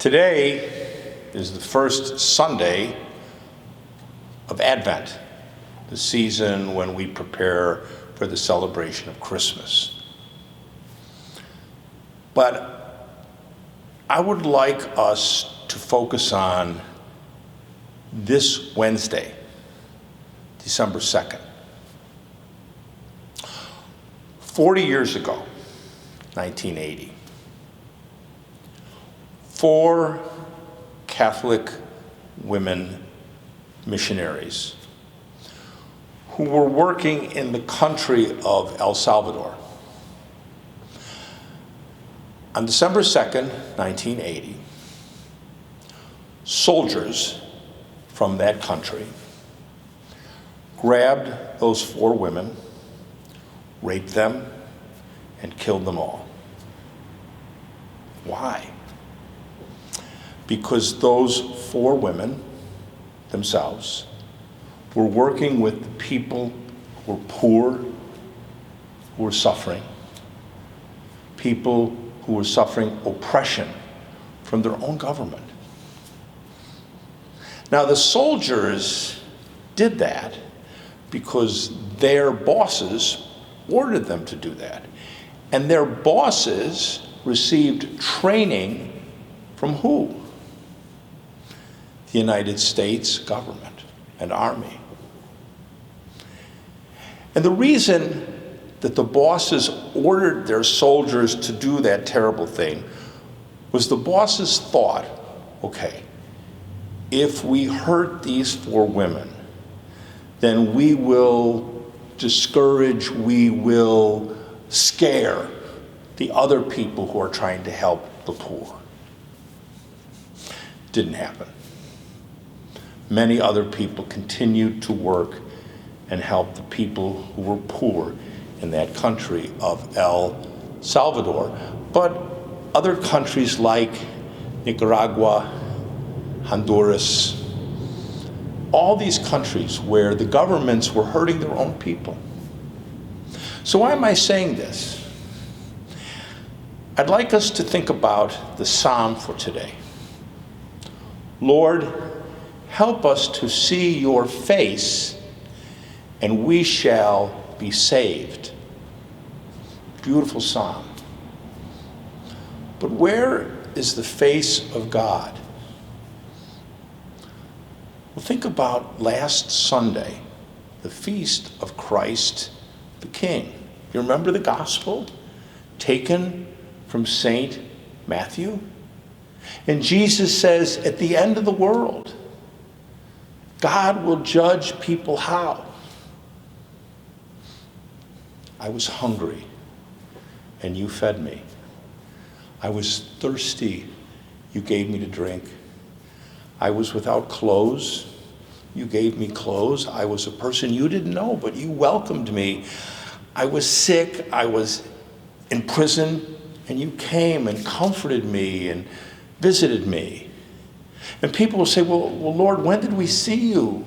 Today is the first Sunday of Advent, the season when we prepare for the celebration of Christmas. But I would like us to focus on this Wednesday, December 2nd. 40 years ago, 1980, 4 Catholic women missionaries who were working in the country of El Salvador. On December 2nd, 1980, soldiers from that country grabbed those 4 women, raped them, and killed them all. Why? Because those 4 women themselves were working with the people who were poor, who were suffering, people who were suffering oppression from their own government. Now, the soldiers did that because their bosses ordered them to do that. And their bosses received training from who? The United States government and army. And the reason that the bosses ordered their soldiers to do that terrible thing was the bosses thought, okay, if we hurt these 4 women, then we will discourage, we will scare the other people who are trying to help the poor. Didn't happen. Many other people continued to work and help the people who were poor in that country of El Salvador. But other countries like Nicaragua, Honduras, all these countries where the governments were hurting their own people. So why am I saying this? I'd like us to think about the psalm for today. Lord, help us to see your face, and we shall be saved. Beautiful psalm. But where is the face of God? Well, think about last Sunday, the feast of Christ the King. You remember the gospel taken from St. Matthew? And Jesus says, at the end of the world, God will judge people how? I was hungry, and you fed me. I was thirsty, you gave me to drink. I was without clothes, you gave me clothes. I was a person you didn't know, but you welcomed me. I was sick, I was in prison, and you came and comforted me and visited me. And people will say, well, Lord, when did we see you?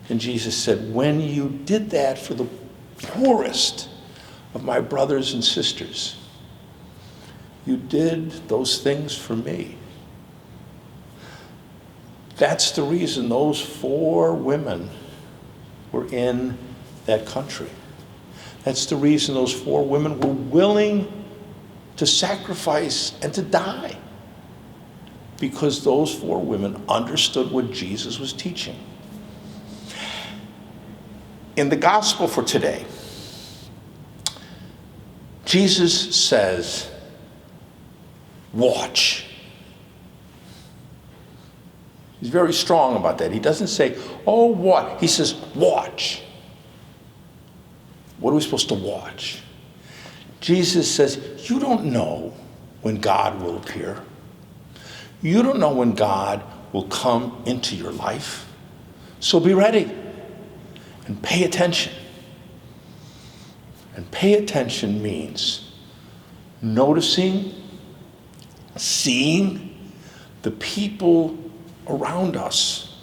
And Jesus said, when you did that for the poorest of my brothers and sisters, you did those things for me. That's the reason those 4 women were in that country. That's the reason those 4 women were willing to sacrifice and to die, because those 4 women understood what Jesus was teaching. In the gospel for today, Jesus says, watch. He's very strong about that. He doesn't say, oh, what? He says, watch. What are we supposed to watch? Jesus says, you don't know when God will appear. You don't know when God will come into your life. So be ready and pay attention. And pay attention means noticing, seeing the people around us,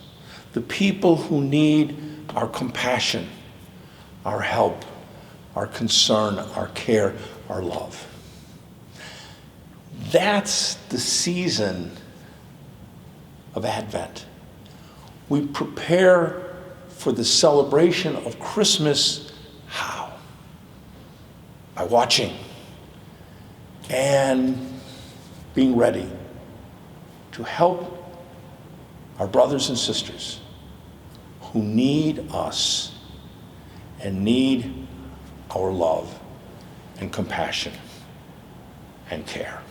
the people who need our compassion, our help, our concern, our care, our love. That's the season of Advent. We prepare for the celebration of Christmas. How? By watching and being ready to help our brothers and sisters who need us and need our love and compassion and care.